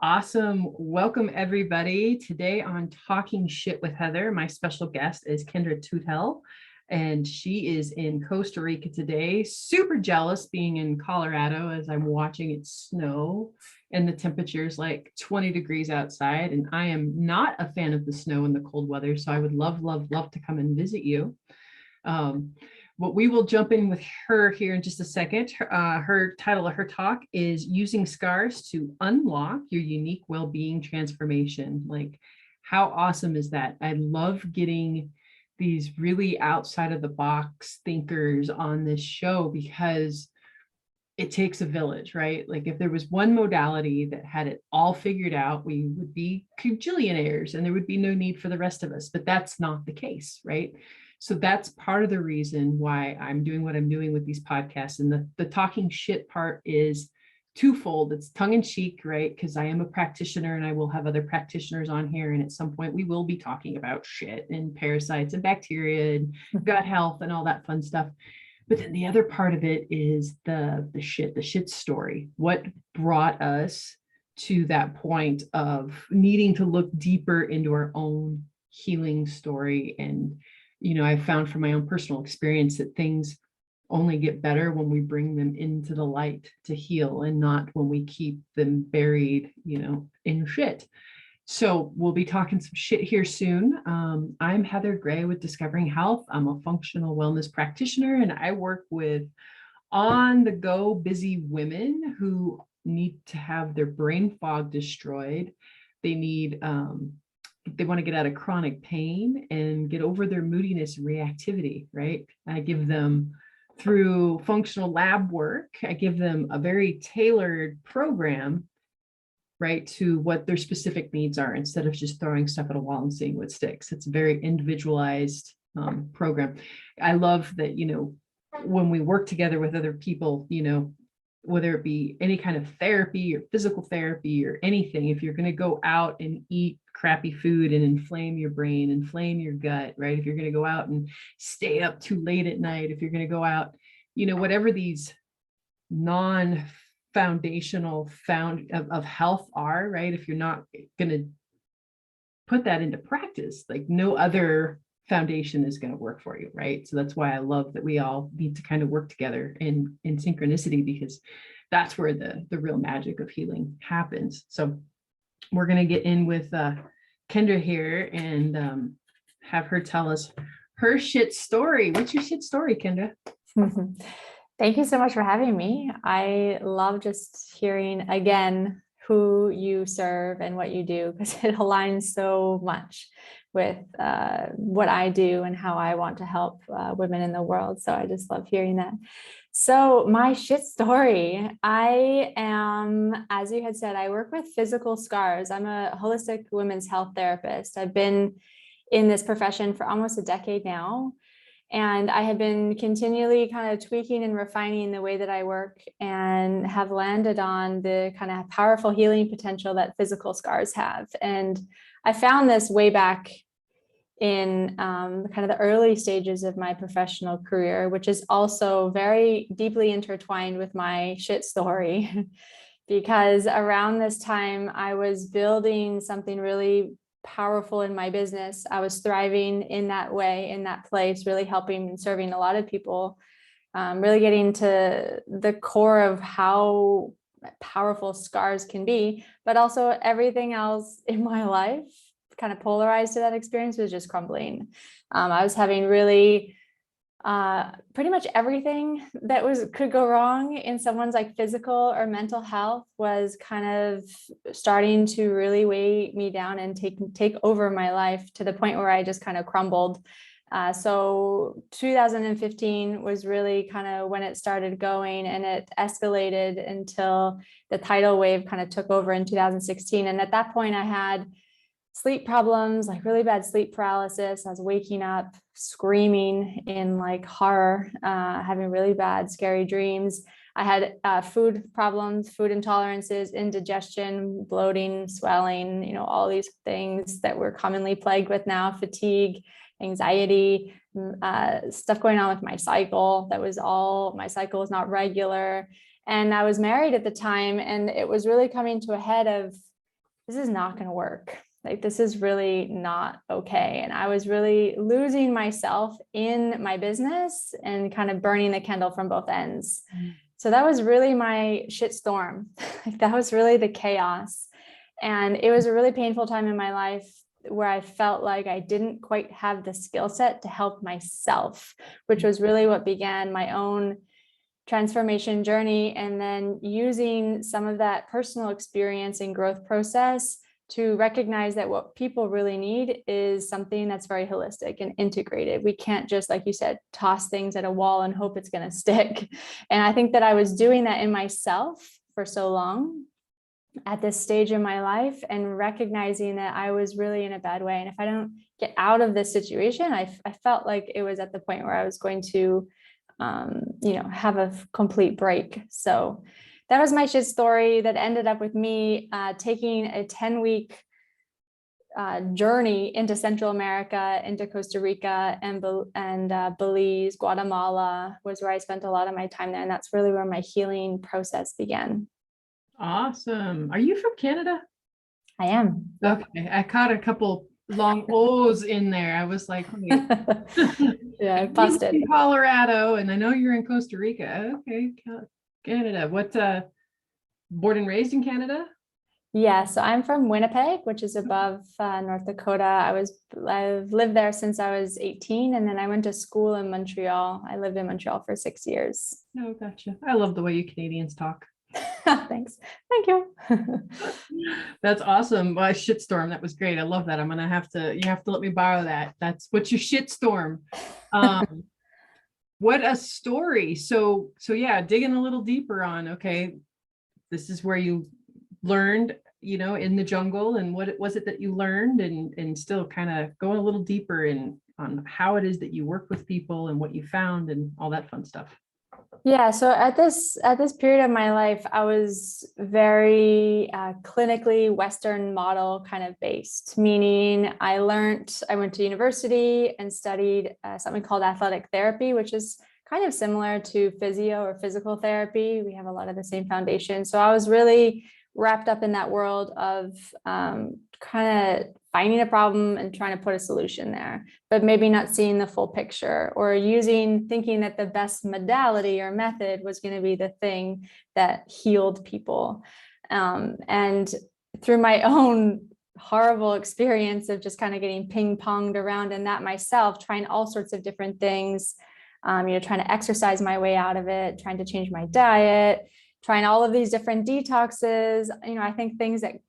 Awesome. Welcome, everybody. Today on Talking Shit with Heather, my special guest is Kendra Toothill, and she is in Costa Rica today. Super jealous being in Colorado as I'm watching it snow and the temperature is like 20 degrees outside. And I am not a fan of the snow and the cold weather, so I would love, love, love to come and visit you. But we will jump in with her here in just a second. Her title of her talk is Using Scars to Unlock Your Unique Well-Being Transformation. Like, how awesome is that? I love getting these really outside of the box thinkers on this show because it takes a village, right? Like if there was one modality that had it all figured out, we would be cajillionaires and there would be no need for the rest of us, but that's not the case, right? So that's part of the reason why I'm doing what I'm doing with these podcasts. And the talking shit part is twofold. It's tongue in cheek, right? Because I am a practitioner and I will have other practitioners on here. And at some point we will be talking about shit and parasites and bacteria and gut health and all that fun stuff. But then the other part of it is the shit story. What brought us to that point of needing to look deeper into our own healing story. And I found from my own personal experience that things only get better when we bring them into the light to heal and not when we keep them buried, in shit. So we'll be talking some shit here soon. I'm Heather Gray with Discovering Health. I'm a functional wellness practitioner and I work with on-the-go busy women who need to have their brain fog destroyed. They need they want to get out of chronic pain and get over their moodiness and reactivity, right? I give them, through functional lab work, I give them a very tailored program, right, to what their specific needs are instead of just throwing stuff at a wall and seeing what sticks. It's a very individualized program. I love that, when we work together with other people, whether it be any kind of therapy or physical therapy or anything, if you're going to go out and eat crappy food and inflame your brain, inflame your gut, right? If you're going to go out and stay up too late at night, if you're going to go out, whatever these non-foundational of health are, right? If you're not going to put that into practice, like no other foundation is going to work for you, right? So that's why I love that we all need to kind of work together in synchronicity, because that's where the real magic of healing happens. So we're going to get in with Kendra here and have her tell us her shit story. What's your shit story, Kendra? Thank you so much for having me. I love just hearing again who you serve and what you do, because it aligns so much with what I do and how I want to help women in the world. So I just love hearing that. So my shit story, I am, as you had said, I work with physical scars. I'm a holistic women's health therapist. I've been in this profession for almost a decade now. And I have been continually kind of tweaking and refining the way that I work and have landed on the kind of powerful healing potential that physical scars have. And I found this way back in kind of the early stages of my professional career, which is also very deeply intertwined with my shit story, because around this time I was building something really powerful in my business. I was thriving in that way, in that place, really helping and serving a lot of people, really getting to the core of how powerful scars can be, but also everything else in my life kind of polarized to that experience was just crumbling. I was having really pretty much everything that could go wrong in someone's like physical or mental health was kind of starting to really weigh me down and take over my life to the point where I just kind of crumbled. So 2015 was really kind of when it started going, and it escalated until the tidal wave kind of took over in 2016. And at that point I had sleep problems, like really bad sleep paralysis. I was waking up screaming in like horror, having really bad, scary dreams. I had food problems, food intolerances, indigestion, bloating, swelling, all these things that we're commonly plagued with now, fatigue, anxiety, stuff going on with my cycle. My cycle was not regular. And I was married at the time, and it was really coming to a head of this is not going to work. Like, this is really not okay. And I was really losing myself in my business and kind of burning the candle from both ends. So that was really my shit storm. Like, that was really the chaos. And it was a really painful time in my life where I felt like I didn't quite have the skill set to help myself, which was really what began my own transformation journey. And then using some of that personal experience and growth process to recognize that what people really need is something that's very holistic and integrated. We can't just, like you said, toss things at a wall and hope it's going to stick. And I think that I was doing that in myself for so long at this stage in my life, and recognizing that I was really in a bad way. And if I don't get out of this situation, I felt like it was at the point where I was going to, have a complete break. So that was my shit story that ended up with me taking a 10-week journey into Central America, into Costa Rica and Belize. Guatemala was where I spent a lot of my time there. And that's really where my healing process began. Awesome. Are you from Canada? I am. Okay. I caught a couple long O's in there. I was like, wait. Yeah, I busted. In Colorado, and I know you're in Costa Rica. Okay. Canada. What, born and raised in Canada? Yeah, so I'm from Winnipeg, which is above North Dakota. I've lived there since I was 18, and then I went to school in Montreal. I lived in Montreal for 6 years. Oh, gotcha. I love the way you Canadians talk. Thanks. Thank you. That's awesome. Well, shitstorm. That was great. I love that. You have to let me borrow that. That's what's your shitstorm. What a story. So yeah, digging a little deeper on, okay, this is where you learned, in the jungle, and what was it that you learned, and still kind of going a little deeper on how it is that you work with people and what you found and all that fun stuff. Yeah, so at this period of my life, I was very clinically Western model kind of based, meaning I went to university and studied something called athletic therapy, which is kind of similar to physio or physical therapy. We have a lot of the same foundation. So I was really wrapped up in that world of kind of finding a problem and trying to put a solution there, but maybe not seeing the full picture, or thinking that the best modality or method was going to be the thing that healed people. And through my own horrible experience of just kind of getting ping-ponged around in that myself, trying all sorts of different things, trying to exercise my way out of it, trying to change my diet, trying all of these different detoxes, I think things that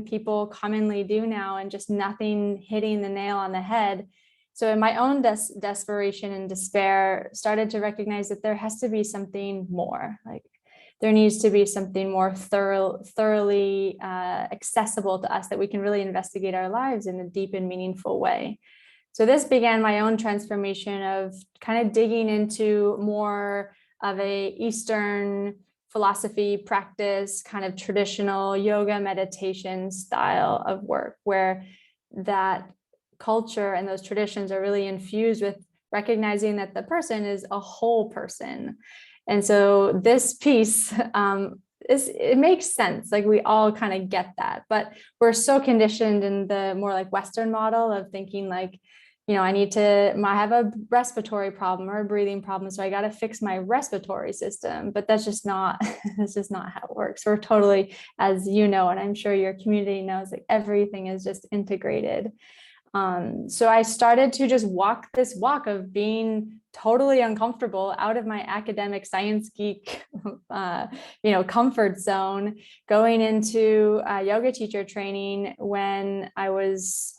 people commonly do now, and just nothing hitting the nail on the head. So in my own desperation and despair, started to recognize that there has to be something more. Like, there needs to be something more thoroughly accessible to us, that we can really investigate our lives in a deep and meaningful way. So this began my own transformation of kind of digging into more of a Eastern philosophy practice, kind of traditional yoga meditation style of work, where that culture and those traditions are really infused with recognizing that the person is a whole person. And so this piece it makes sense. Like, we all kind of get that, but we're so conditioned in the more like Western model of thinking like, I have a respiratory problem or a breathing problem, so I got to fix my respiratory system. But that's just not, that's just not how it works. We're totally, as you know, and I'm sure your community knows, like, everything is just integrated. So I started to just walk this walk of being totally uncomfortable out of my academic science geek, comfort zone, going into yoga teacher training when I was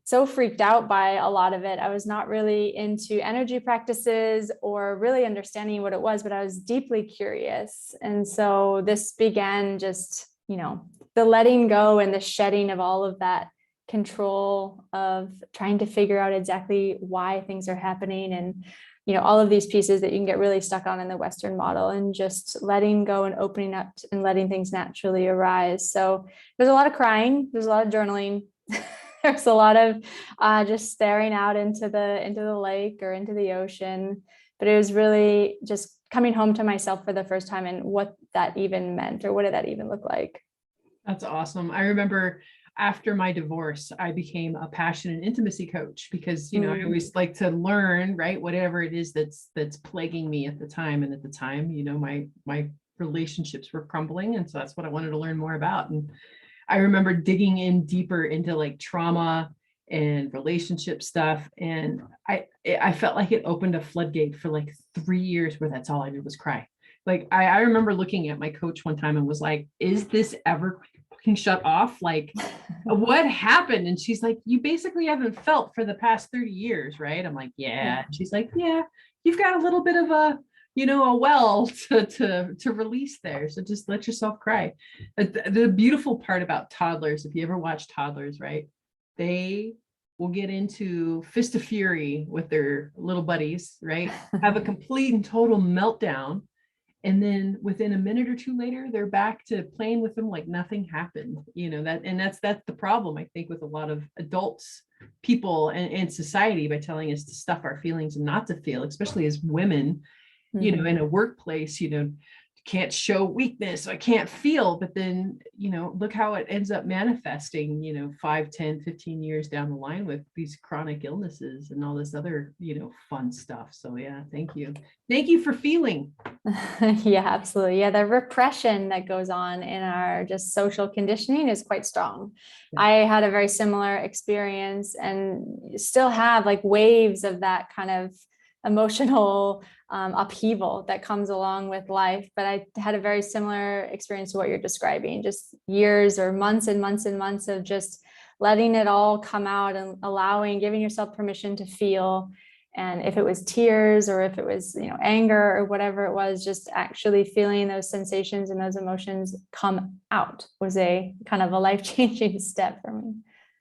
so freaked out by a lot of it. I was not really into energy practices or really understanding what it was, but I was deeply curious. And so this began just, the letting go and the shedding of all of that control of trying to figure out exactly why things are happening, and all of these pieces that you can get really stuck on in the Western model, and just letting go and opening up and letting things naturally arise. So there's a lot of crying, there's a lot of journaling, there's a lot of just staring out into the lake or into the ocean. But it was really just coming home to myself for the first time, and what that even meant, or what did that even look like. That's awesome. I remember after my divorce, I became a passion and intimacy coach because, you know, I always like to learn, right? Whatever it is that's plaguing me at the time. And at the time, you know, my relationships were crumbling. And so that's what I wanted to learn more about. And I remember digging in deeper into like trauma and relationship stuff. And I felt like it opened a floodgate for like 3 years where that's all I did was cry. Like I remember looking at my coach one time and was like, is this ever fucking shut off? Like, what happened? And she's like, you basically haven't felt for the past 30 years, right? I'm like, yeah. And she's like, yeah, you've got a little bit of a, you know, a well to release there. So just let yourself cry. The beautiful part about toddlers, if you ever watch toddlers, right? They will get into fist of fury with their little buddies, right? Have a complete and total meltdown. And then within a minute or two later, they're back to playing with them like nothing happened. You know, that's the problem, I think, with a lot of adults, people, and society, by telling us to stuff our feelings and not to feel, especially as women, you know, in a workplace, you know, can't show weakness, I can't feel, but then, you know, look how it ends up manifesting, you know, 5, 10, 15 years down the line with these chronic illnesses and all this other, you know, fun stuff. So yeah, thank you for feeling. Yeah, absolutely. Yeah, the repression that goes on in our just social conditioning is quite strong. Yeah. I had a very similar experience and still have like waves of that kind of emotional upheaval that comes along with life. But I had a very similar experience to what you're describing, just years or months and months and months of just letting it all come out and giving yourself permission to feel. And if it was tears or if it was, you know, anger or whatever it was, just actually feeling those sensations and those emotions come out was a kind of a life-changing step for me.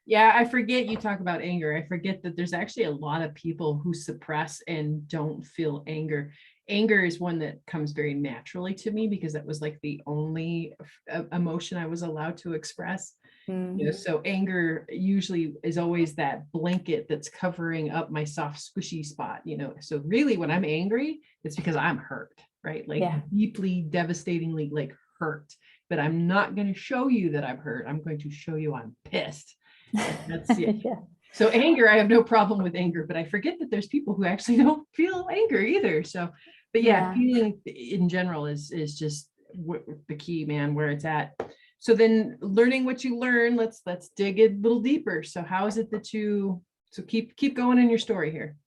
Yeah, I forget you talk about anger. I forget that there's actually a lot of people who suppress and don't feel anger. Anger is one that comes very naturally to me because that was like the only emotion I was allowed to express. You know, so anger usually is always that blanket that's covering up my soft, squishy spot, you know. So really when I'm angry, it's because I'm hurt, right? Like deeply, devastatingly like hurt. But I'm not going to show you that I'm hurt. I'm going to show you I'm pissed. That's it. Yeah. So anger, I have no problem with anger, but I forget that there's people who actually don't feel anger either. So, but yeah, feeling in general is just the key, man, where it's at. So then learning what you learn, let's dig a little deeper. So how is it that keep going in your story here?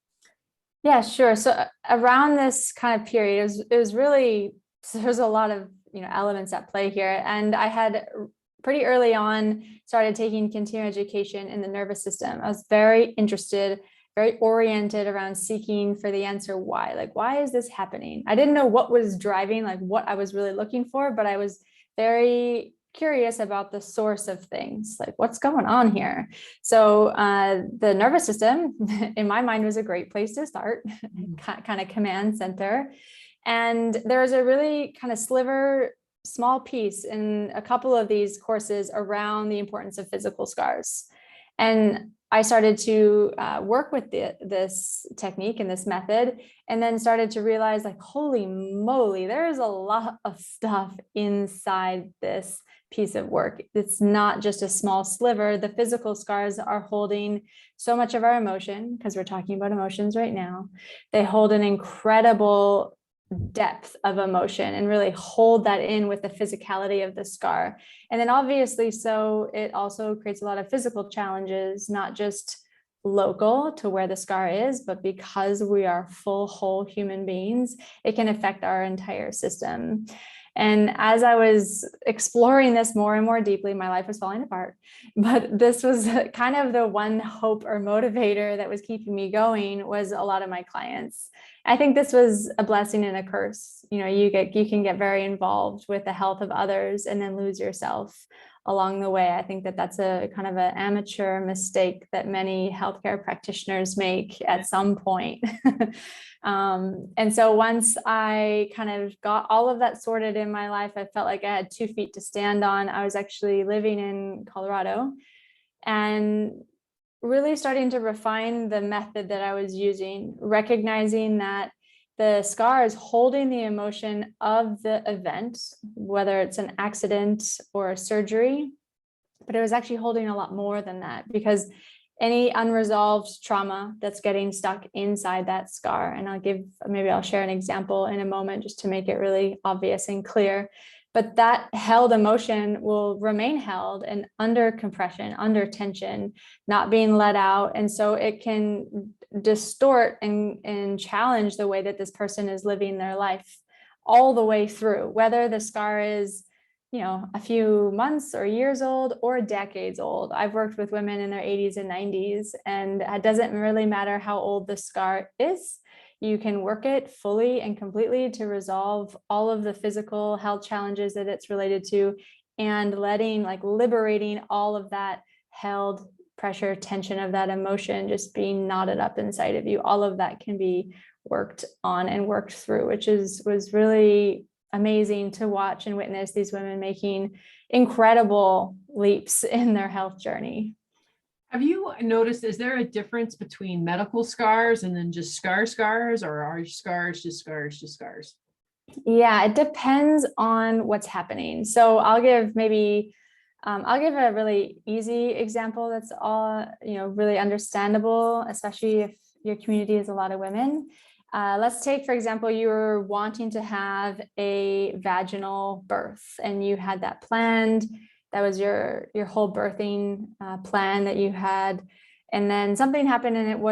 Yeah, sure. So around this kind of period, it was really, there's a lot of, you know, elements at play here. And I had pretty early on started taking continuing education in the nervous system. I was very interested, very oriented around seeking for the answer why. Like, why is this happening? I didn't know what was driving, like what I was really looking for, but I was very curious about the source of things, like what's going on here. So the nervous system, in my mind, was a great place to start, kind of command center. And there was a really kind of small piece in a couple of these courses around the importance of physical scars. And I started to work with this technique and this method, and then started to realize, like, holy moly, there is a lot of stuff inside this piece of work. It's not just a small sliver. The physical scars are holding so much of our emotion, because we're talking about emotions right now. They hold an incredible depth of emotion and really hold that in with the physicality of the scar. And then obviously, so it also creates a lot of physical challenges, not just local to where the scar is, but because we are full, whole human beings, it can affect our entire system. And as I was exploring this more and more deeply, my life was falling apart. But this was kind of the one hope or motivator that was keeping me going, was a lot of my clients. I think this was a blessing and a curse. You know, you can get very involved with the health of others and then lose yourself along the way. I think that's a kind of an amateur mistake that many healthcare practitioners make at some point. And so once I kind of got all of that sorted in my life, I felt like I had 2 feet to stand on. I was actually living in Colorado and really starting to refine the method that I was using, recognizing that the scar is holding the emotion of the event, whether it's an accident or a surgery, but it was actually holding a lot more than that, because any unresolved trauma that's getting stuck inside that scar, and maybe I'll share an example in a moment just to make it really obvious and clear, but that held emotion will remain held and under compression, under tension, not being let out. And so it can distort and challenge the way that this person is living their life all the way through, whether the scar is, a few months or years old or decades old. I've worked with women in their 80s and 90s, and it doesn't really matter how old the scar is. You can work it fully and completely to resolve all of the physical health challenges that it's related to, and liberating all of that held pressure, tension of that emotion just being knotted up inside of you. All of that can be worked on and worked through, which was really amazing to watch and witness these women making incredible leaps in their health journey. Have you noticed, is there a difference between medical scars and then just scars, or are scars just scars? Yeah, it depends on what's happening. So I'll give a really easy example that's all, really understandable, especially if your community is a lot of women. Let's take, for example, you were wanting to have a vaginal birth and you had that planned. That was your whole birthing plan that you had. And then something happened and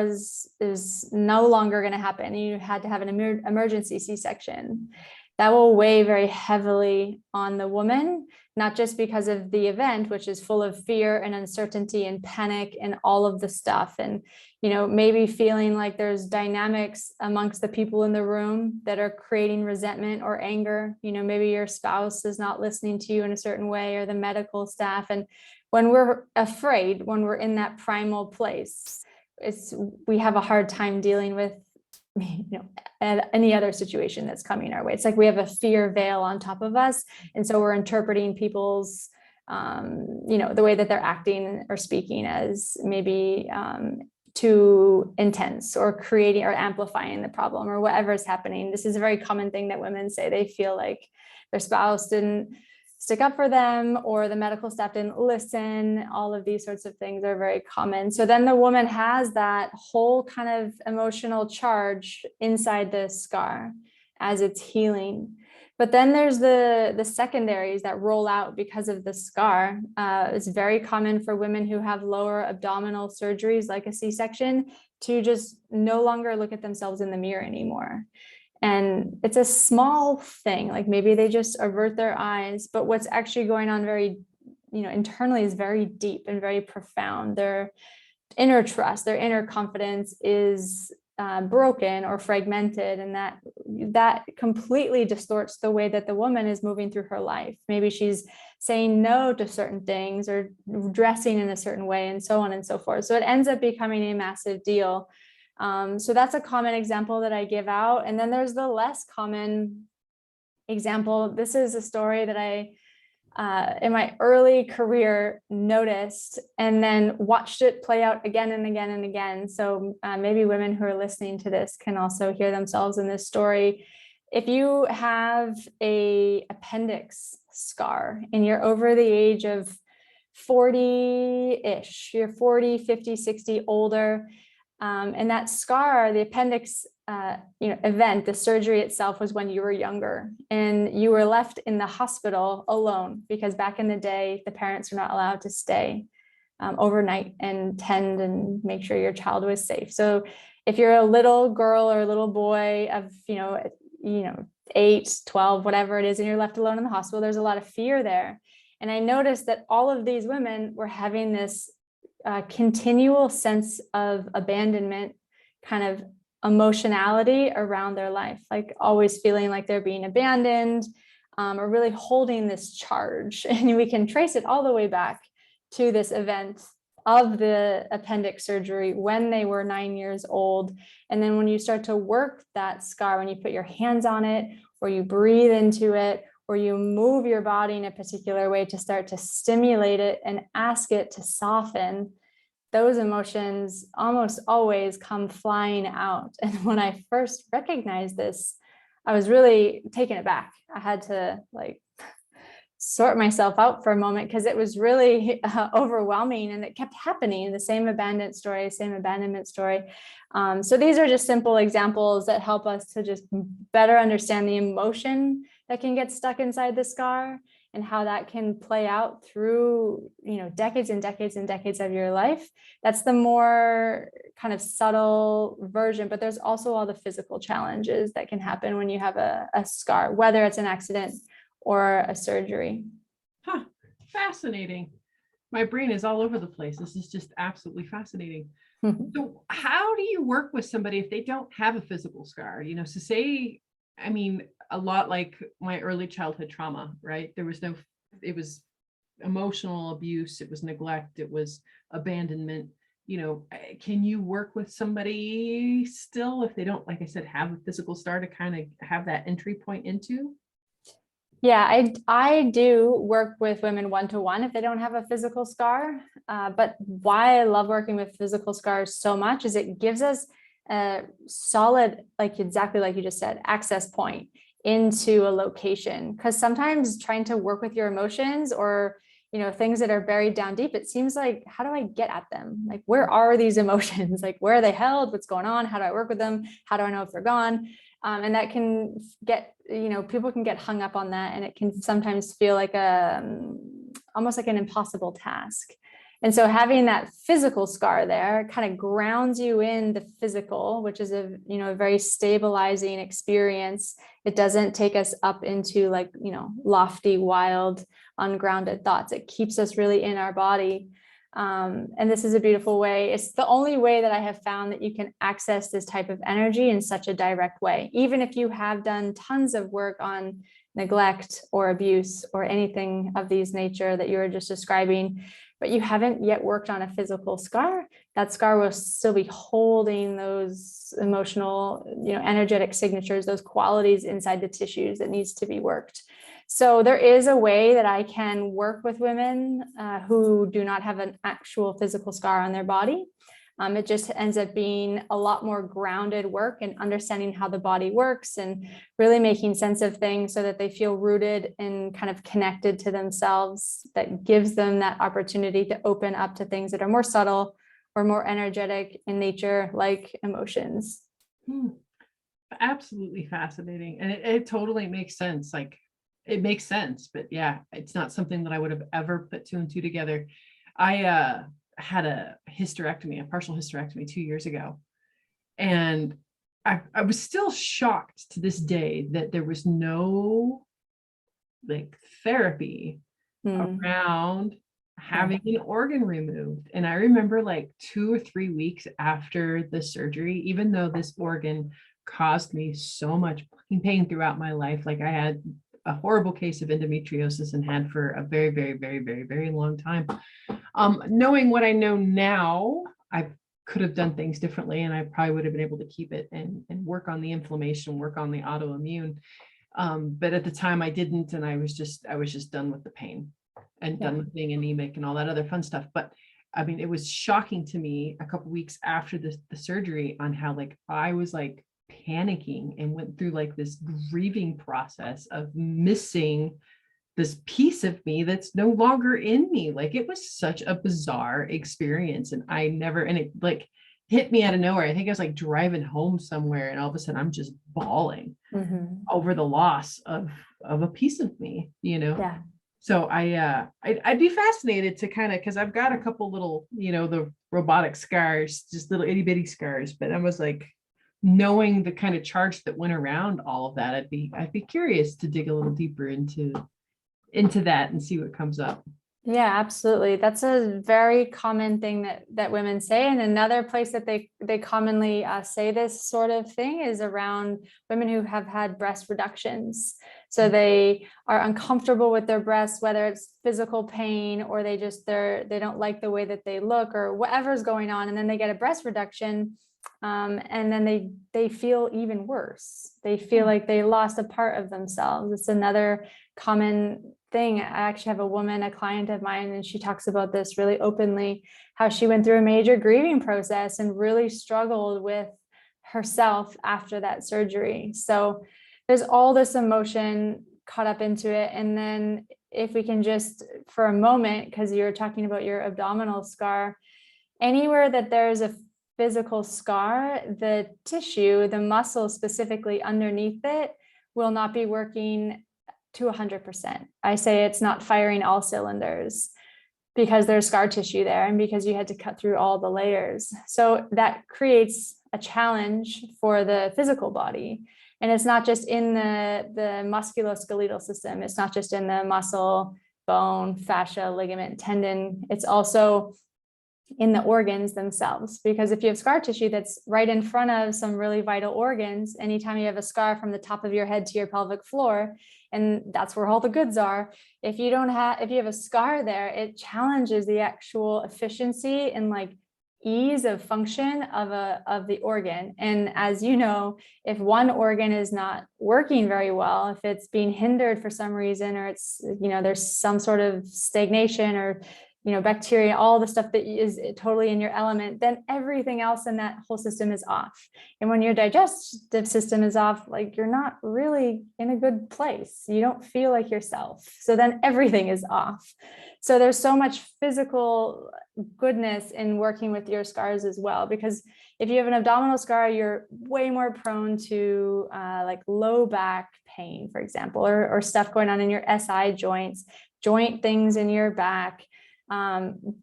is no longer going to happen. You had to have an emergency C-section. That will weigh very heavily on the woman, not just because of the event, which is full of fear and uncertainty and panic and all of the stuff. And, maybe feeling like there's dynamics amongst the people in the room that are creating resentment or anger. Maybe your spouse is not listening to you in a certain way, or the medical staff. And when we're afraid, when we're in that primal place, we have a hard time dealing with any other situation that's coming our way. It's like we have a fear veil on top of us. And so we're interpreting people's, the way that they're acting or speaking as maybe too intense, or creating or amplifying the problem, or whatever is happening. This is a very common thing that women say. They feel like their spouse didn't stick up for them, or the medical staff didn't listen. All of these sorts of things are very common. So then the woman has that whole kind of emotional charge inside the scar as it's healing. But then there's the secondaries that roll out because of the scar. It's very common for women who have lower abdominal surgeries, like a C-section, to just no longer look at themselves in the mirror anymore. And it's a small thing, like maybe they just avert their eyes, but what's actually going on very, internally is very deep and very profound. Their inner trust, their inner confidence is broken or fragmented, and that completely distorts the way that the woman is moving through her life. Maybe she's saying no to certain things, or dressing in a certain way, and so on and so forth. So it ends up becoming a massive deal. So that's a common example that I give out. And then there's the less common example. This is a story that I, in my early career, noticed and then watched it play out again and again and again. So maybe women who are listening to this can also hear themselves in this story. If you have a appendix scar and you're over the age of 40-ish, you're 40, 50, 60, older, and that scar, the appendix event, the surgery itself was when you were younger, and you were left in the hospital alone, because back in the day, the parents were not allowed to stay overnight and tend and make sure your child was safe. So if you're a little girl or a little boy of, 8, 12, whatever it is, and you're left alone in the hospital, there's a lot of fear there. And I noticed that all of these women were having this continual sense of abandonment, kind of emotionality around their life, like always feeling like they're being abandoned, or really holding this charge. And we can trace it all the way back to this event of the appendix surgery when they were 9 years old. And then when you start to work that scar, when you put your hands on it, or you breathe into it, or you move your body in a particular way to start to stimulate it and ask it to soften, those emotions almost always come flying out. And when I first recognized this, I was really taken aback. I had to like sort myself out for a moment because it was really overwhelming, and it kept happening. The same abandonment story. So these are just simple examples that help us to just better understand the emotion that can get stuck inside the scar and how that can play out through, decades and decades and decades of your life. That's the more kind of subtle version, but there's also all the physical challenges that can happen when you have a scar, whether it's an accident or a surgery. Huh, fascinating. My brain is all over the place. This is just absolutely fascinating. So how do you work with somebody if they don't have a physical scar? So say, a lot like my early childhood trauma, right? It was emotional abuse, it was neglect, it was abandonment. Can you work with somebody still if they don't, like I said, have a physical scar to kind of have that entry point into? Yeah, I do work with women one-to-one if they don't have a physical scar. But why I love working with physical scars so much is it gives us a solid, like exactly like you just said, access point into a location. Because sometimes trying to work with your emotions or things that are buried down deep, it seems like, how do I get at them? Like, where are these emotions? Like, where are they held? What's going on? How do I work with them? How do I know if they're gone? And that can get, people can get hung up on that, and it can sometimes feel like almost like an impossible task. And so having that physical scar there kind of grounds you in the physical, which is a very stabilizing experience. It doesn't take us up into like, lofty, wild, ungrounded thoughts. It keeps us really in our body. And this is a beautiful way. It's the only way that I have found that you can access this type of energy in such a direct way. Even if you have done tons of work on neglect or abuse or anything of these nature that you were just describing, but you haven't yet worked on a physical scar, that scar will still be holding those emotional, energetic signatures, those qualities inside the tissues that needs to be worked. So there is a way that I can work with women who do not have an actual physical scar on their body. It just ends up being a lot more grounded work and understanding how the body works and really making sense of things so that they feel rooted and kind of connected to themselves. That gives them that opportunity to open up to things that are more subtle or more energetic in nature, like emotions. Absolutely fascinating. And it totally makes sense. Like, it makes sense, but yeah, it's not something that I would have ever put two and two together. I had a partial hysterectomy 2 years ago. And I was still shocked to this day that there was no like therapy around having an organ removed. And I remember like 2 or 3 weeks after the surgery, even though this organ caused me so much pain throughout my life, like I had a horrible case of endometriosis and had for a very, very, very, very, very long time. Knowing what I know now, I could have done things differently, and I probably would have been able to keep it and work on the inflammation, work on the autoimmune. But at the time I didn't, and I was just done with the pain and done with being anemic and all that other fun stuff. But it was shocking to me a couple weeks after the surgery on how like I was like panicking and went through like this grieving process of missing this piece of me that's no longer in me. Like, it was such a bizarre experience, and it like hit me out of nowhere. I think I was like driving home somewhere, and all of a sudden I'm just bawling over the loss of a piece of me, Yeah. So I'd be fascinated to kind of, because I've got a couple little, the robotic scars, just little itty bitty scars, but I was like, knowing the kind of charge that went around all of that, I'd be curious to dig a little deeper into that and see what comes up. Yeah, absolutely. That's a very common thing that women say. And another place that they commonly say this sort of thing is around women who have had breast reductions. So they are uncomfortable with their breasts, whether it's physical pain or they don't like the way that they look or whatever's going on. And then they get a breast reduction. And then they feel even worse. They feel like they lost a part of themselves. It's another common thing. I actually have a client of mine, and she talks about this really openly, how she went through a major grieving process and really struggled with herself after that surgery. So there's all this emotion caught up into it. And then if we can just, for a moment, because you're talking about your abdominal scar, anywhere that there's a physical scar, the tissue, the muscle specifically underneath it, will not be working to 100%. I say it's not firing all cylinders because there's scar tissue there and because you had to cut through all the layers. So that creates a challenge for the physical body. And it's not just in the musculoskeletal system. It's not just in the muscle, bone, fascia, ligament, tendon. It's also in the organs themselves, because if you have scar tissue that's right in front of some really vital organs, anytime you have a scar from the top of your head to your pelvic floor, and that's where all the goods are, if you have a scar there, it challenges the actual efficiency and like ease of function of the organ. And as you know, if one organ is not working very well, if it's being hindered for some reason, or it's, there's some sort of stagnation or bacteria, all the stuff that is totally in your element, then everything else in that whole system is off. And when your digestive system is off, like, you're not really in a good place. You don't feel like yourself. So then everything is off. So there's so much physical goodness in working with your scars as well, because if you have an abdominal scar, you're way more prone to like low back pain, for example, or stuff going on in your SI joints, joint things in your back,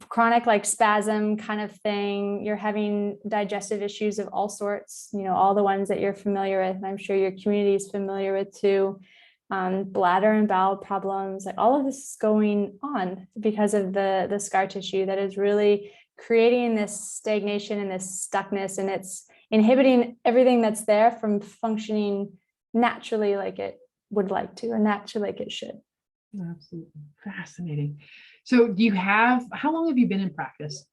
chronic like spasm kind of thing. You're having digestive issues of all sorts, all the ones that you're familiar with, and I'm sure your community is familiar with too. Bladder and bowel problems, like all of this is going on because of the scar tissue that is really creating this stagnation and this stuckness, and it's inhibiting everything that's there from functioning naturally like it would like to, or naturally like it should. Absolutely fascinating. So how long have you been in practice?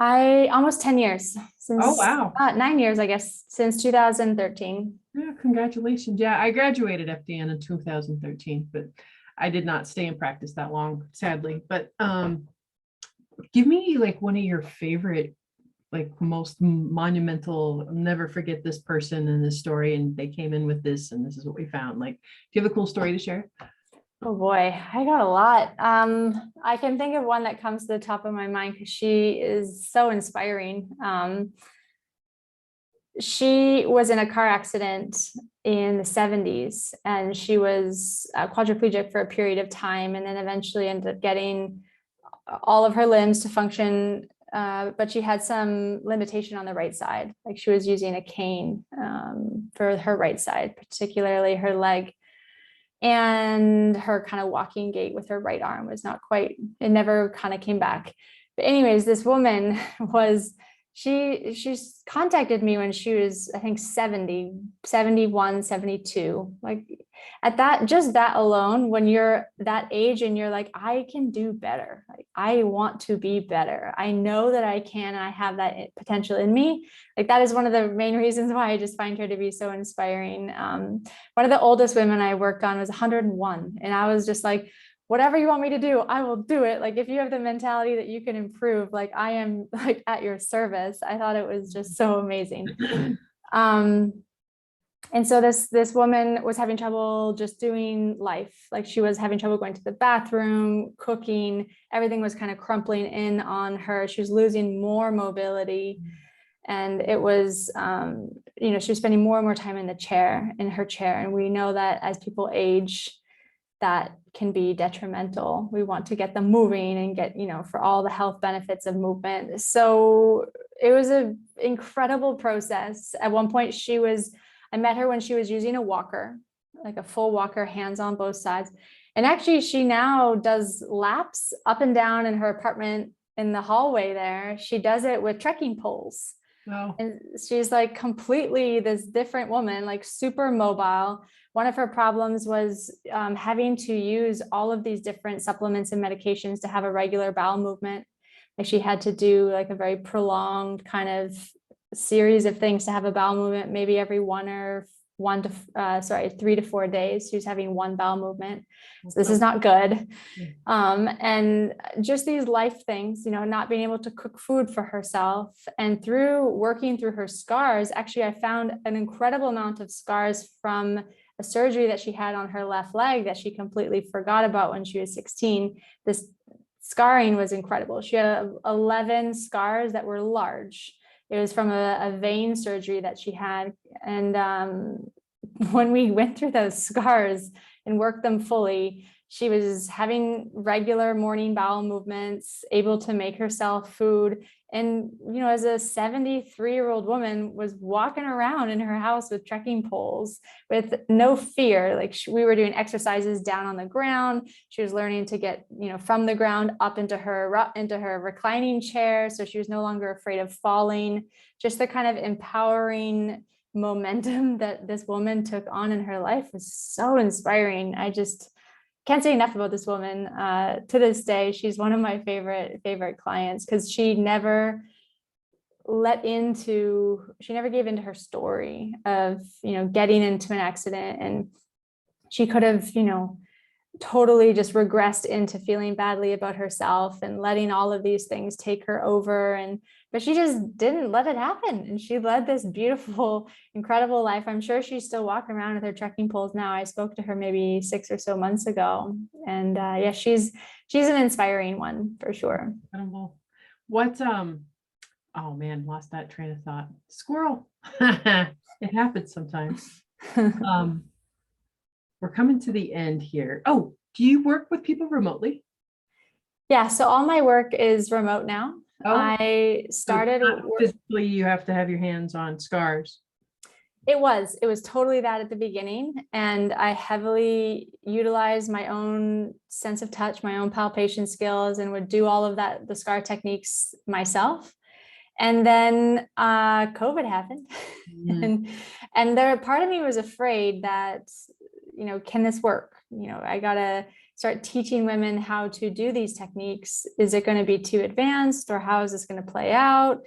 Almost 10 years. Since, oh, wow. 9 years, I guess, since 2013. Yeah, congratulations. Yeah, I graduated FDN in 2013, but I did not stay in practice that long, sadly. But give me like one of your favorite, like most monumental, I'll never forget this person and this story, and they came in with this, and this is what we found. Like, do you have a cool story to share? Oh boy, I got a lot. I can think of one that comes to the top of my mind because she is so inspiring. She was in a car accident in the 70s, and she was quadriplegic for a period of time, and then eventually ended up getting all of her limbs to function, but she had some limitation on the right side. Like, she was using a cane for her right side, particularly her leg. And her kind of walking gait with her right arm was not quite, it never kind of came back. But anyways, this woman she's contacted me when she was, I think, 70, 71, 72. Like, at that alone, when you're that age and you're like, I can do better. Like, I want to be better. I know that I can, and I have that potential in me. Like, that is one of the main reasons why I just find her to be so inspiring. One of the oldest women I worked on was 101. And I was just like, whatever you want me to do, I will do it. Like, if you have the mentality that you can improve, like, I am like at your service. I thought it was just so amazing. And so this woman was having trouble just doing life. Like, she was having trouble going to the bathroom, cooking, everything was kind of crumpling in on her. She was losing more mobility. And it was, she was spending more and more time in her chair. And we know that as people age, that can be detrimental. We want to get them moving and get, for all the health benefits of movement. So it was an incredible process. At one point, I met her when she was using a walker, like a full walker, hands on both sides. And actually, she now does laps up and down in her apartment in the hallway there. She does it with trekking poles. Wow. And she's like completely this different woman, like super mobile. One of her problems was having to use all of these different supplements and medications to have a regular bowel movement. Like, she had to do like a very prolonged kind of series of things to have a bowel movement, maybe every 1 or 3 to 4 days. She was having one bowel movement. So this is not good. And just these life things, not being able to cook food for herself. And through working through her scars, actually, I found an incredible amount of scars from a surgery that she had on her left leg that she completely forgot about when she was 16. This scarring was incredible. She had 11 scars that were large. It was from a vein surgery that she had. And when we went through those scars and worked them fully, she was having regular morning bowel movements, able to make herself food. And, as a 73-year-old woman, was walking around in her house with trekking poles with no fear. Like we were doing exercises down on the ground. She was learning to get, from the ground up into her reclining chair. So she was no longer afraid of falling. Just the kind of empowering momentum that this woman took on in her life was so inspiring. I just can't say enough about this woman. To this day, she's one of my favorite clients because she never gave into her story of, getting into an accident. And she could have, totally just regressed into feeling badly about herself and letting all of these things take her over. But she just didn't let it happen. And she led this beautiful, incredible life. I'm sure she's still walking around with her trekking poles now. I spoke to her maybe 6 or so months ago. And she's an inspiring one for sure. Incredible. What, oh man, lost that train of thought. Squirrel. It happens sometimes. We're coming to the end here. Oh, do you work with people remotely? Yeah, so all my work is remote now. Oh, I started physically, you have to have your hands on scars. It was totally that at the beginning. And I heavily utilized my own sense of touch, my own palpation skills, and would do all of that, the scar techniques myself. And then COVID happened. And there, part of me was afraid that, can this work? I gotta start teaching women how to do these techniques. Is it going to be too advanced, or how is this going to play out?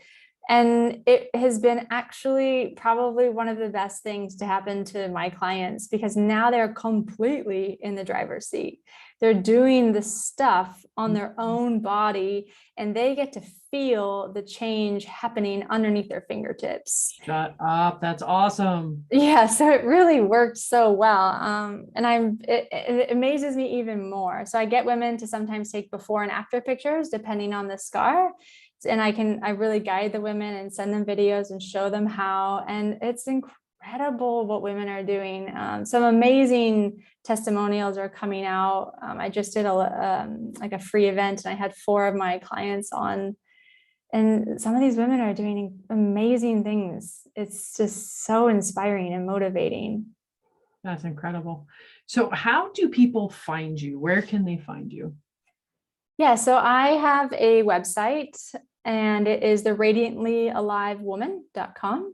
And it has been actually probably one of the best things to happen to my clients, because now they're completely in the driver's seat. They're doing the stuff on their own body, and they get to feel the change happening underneath their fingertips. Shut up. That's awesome. Yeah, so it really worked so well. And it amazes me even more. So I get women to sometimes take before and after pictures depending on the scar. And I really guide the women and send them videos and show them how. And it's incredible what women are doing. Some amazing testimonials are coming out. I just did a free event, and I had 4 of my clients on. And some of these women are doing amazing things. It's just so inspiring and motivating. That's incredible. So how do people find you? Where can they find you? Yeah, so I have a website, and it is theradiantlyalivewoman.com.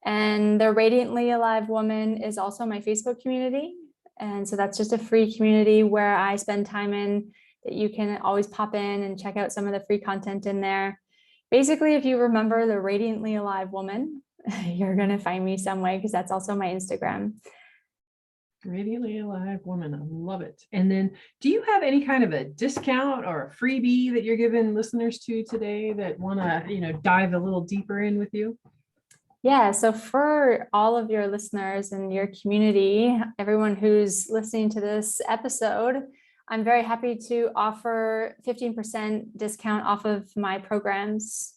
And the Radiantly Alive Woman is also my Facebook community. And so that's just a free community where I spend time in, that you can always pop in and check out some of the free content in there. Basically, if you remember the Radiantly Alive Woman, you're going to find me some way, because that's also my Instagram. Radiantly Alive Woman. I love it. And then do you have any kind of a discount or a freebie that you're giving listeners to today that want to, dive a little deeper in with you? Yeah, so for all of your listeners and your community, everyone who's listening to this episode, I'm very happy to offer 15% discount off of my programs.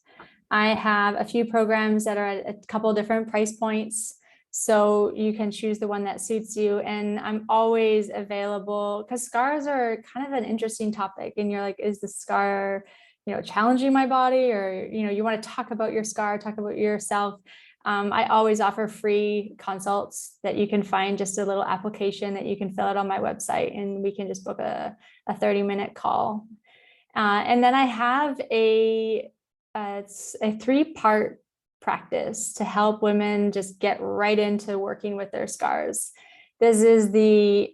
I have a few programs that are at a couple different price points, so you can choose the one that suits you. And I'm always available, because scars are kind of an interesting topic. And you're like, is the scar, challenging my body? Or, you want to talk about your scar, talk about yourself. I always offer free consults that you can find, just a little application that you can fill out on my website, and we can just book a 30-minute call. And then I have it's a 3-part practice to help women just get right into working with their scars. This is the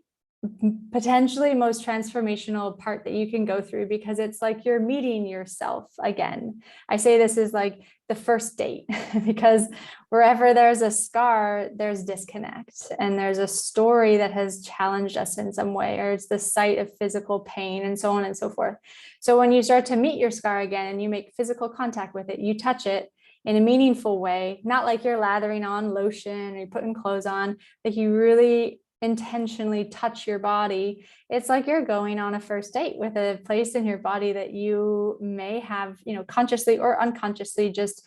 potentially most transformational part that you can go through, because it's like you're meeting yourself again. I say this is like the first date because wherever there's a scar, there's disconnect, and there's a story that has challenged us in some way, or it's the site of physical pain, and so on and so forth. So when you start to meet your scar again and you make physical contact with it, you touch it in a meaningful way, not like you're lathering on lotion or you're putting clothes on, like you really intentionally touch your body. It's like you're going on a first date with a place in your body that you may have, consciously or unconsciously just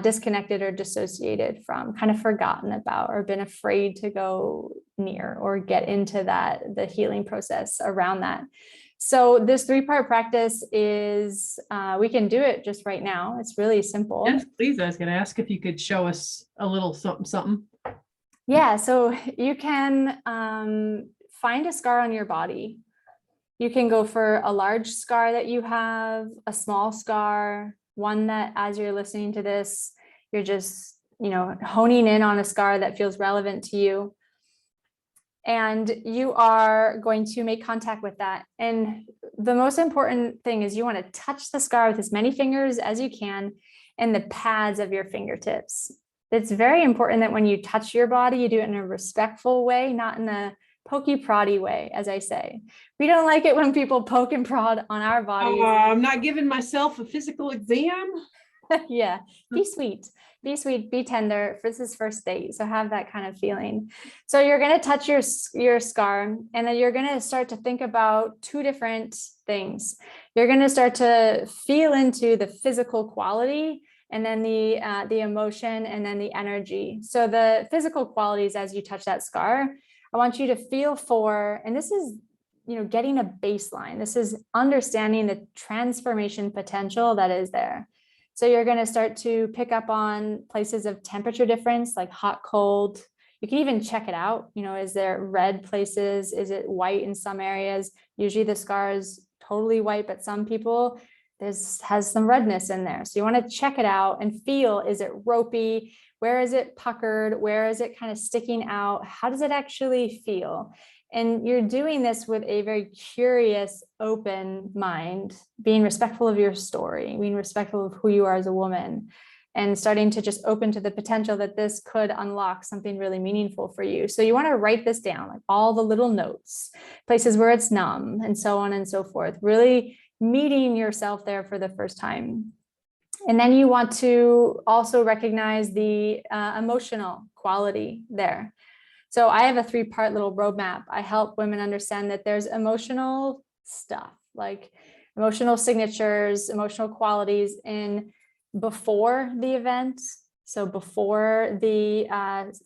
disconnected or dissociated from, kind of forgotten about, or been afraid to go near or get into the healing process around that. So this 3-part practice is, we can do it just right now. It's really simple. Yes, please. I was going to ask if you could show us a little something. Yeah, so you can find a scar on your body. You can go for a large scar that you have, a small scar, one that as you're listening to this, you're just, honing in on a scar that feels relevant to you. And you are going to make contact with that. And the most important thing is you want to touch the scar with as many fingers as you can and the pads of your fingertips. It's very important that when you touch your body, you do it in a respectful way, not in a pokey proddy way, as I say. We don't like it when people poke and prod on our bodies. I'm not giving myself a physical exam. Yeah, be sweet, be tender. This is first date, so have that kind of feeling. So you're going to touch your scar, and then you're going to start to think about 2 different things. You're going to start to feel into the physical quality, and then the emotion, and then the energy. So the physical qualities, as you touch that scar, I want you to feel for, and this is, getting a baseline. This is understanding the transformation potential that is there. So you're going to start to pick up on places of temperature difference, like hot, cold. You can even check it out. Is there red places? Is it white in some areas? Usually the scar is totally white, but some people, has some redness in there. So you want to check it out and feel, is it ropey? Where is it puckered? Where is it kind of sticking out? How does it actually feel? And you're doing this with a very curious, open mind, being respectful of your story, being respectful of who you are as a woman, and starting to just open to the potential that this could unlock something really meaningful for you. So you want to write this down, like all the little notes, places where it's numb, and so on and so forth, really meeting yourself there for the first time. And then you want to also recognize the emotional quality there. So I have a 3-part little roadmap. I help women understand that there's emotional stuff, like emotional signatures, emotional qualities in before the event. So before the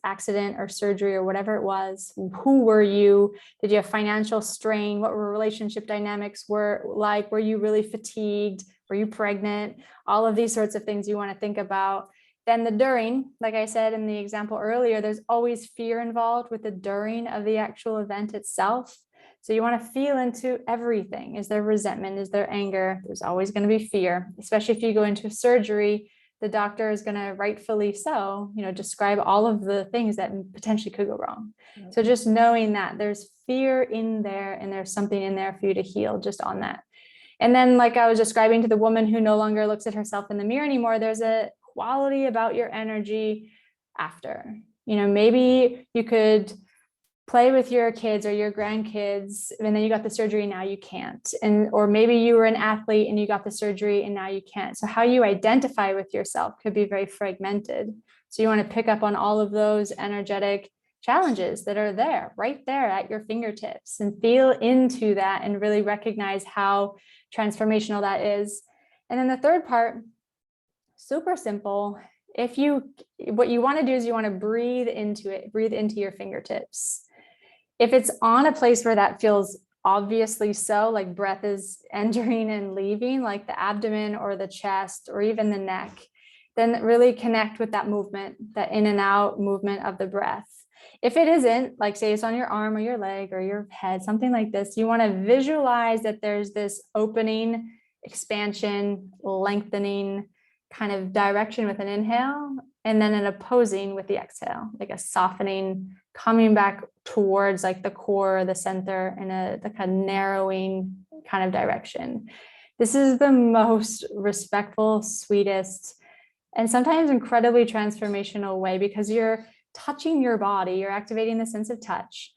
accident or surgery or whatever it was, who were you? Did you have financial strain? What were relationship dynamics were like? Were you really fatigued? Were you pregnant? All of these sorts of things you want to think about. Then the during, like I said in the example earlier, there's always fear involved with the during of the actual event itself. So you want to feel into everything. Is there resentment? Is there anger? There's always going to be fear, especially if you go into surgery. The doctor is going to, rightfully so, describe all of the things that potentially could go wrong. Mm-hmm. So just knowing that there's fear in there and there's something in there for you to heal just on that. And then, like I was describing to the woman who no longer looks at herself in the mirror anymore, there's a quality about your energy after. Maybe you could play with your kids or your grandkids, and then you got the surgery, now you can't. Or maybe you were an athlete and you got the surgery and now you can't. So how you identify with yourself could be very fragmented. So you want to pick up on all of those energetic challenges that are there, right there at your fingertips, and feel into that and really recognize how transformational that is. And then the 3rd part, super simple. What you want to do is you want to breathe into it, breathe into your fingertips. If it's on a place where that feels obviously so, like breath is entering and leaving, like the abdomen or the chest or even the neck, then really connect with that movement, that in and out movement of the breath. If it isn't, like say it's on your arm or your leg or your head, something like this, you want to visualize that there's this opening, expansion, lengthening kind of direction with an inhale, and then an opposing with the exhale, like a softening, coming back towards like the core, the center, in a like a narrowing kind of direction. This is the most respectful, sweetest, and sometimes incredibly transformational way, because you're touching your body, you're activating the sense of touch.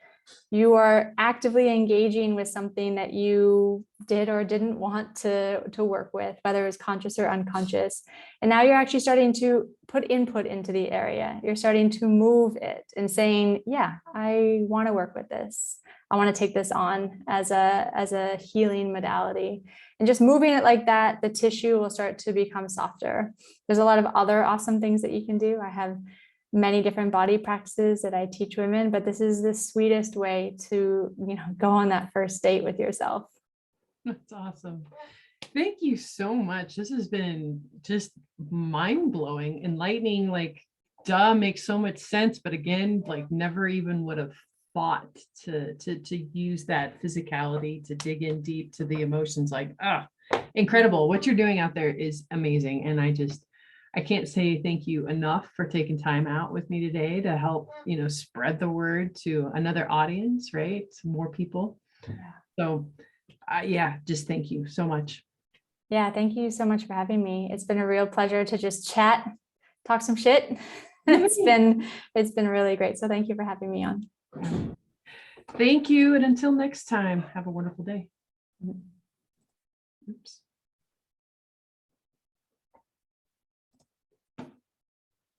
You are actively engaging with something that you did or didn't want to work with, whether it's conscious or unconscious. And now you're actually starting to put input into the area. You're starting to move it and saying, yeah, I want to work with this. I want to take this on as a healing modality. And just moving it like that, the tissue will start to become softer. There's a lot of other awesome things that you can do. I have many different body practices that I teach women, but this is the sweetest way to, go on that first date with yourself. That's awesome. Thank you so much. This has been just mind-blowing, enlightening, like, duh, makes so much sense. But again, like, never even would have thought to use that physicality to dig in deep to the emotions. Like, incredible. What you're doing out there is amazing. And I can't say thank you enough for taking time out with me today to help, spread the word to another audience, right? Some more people. So just thank you so much. Yeah, thank you so much for having me. It's been a real pleasure to just chat, talk some shit. It's been really great. So thank you for having me on. Thank you. And until next time, have a wonderful day. Oops.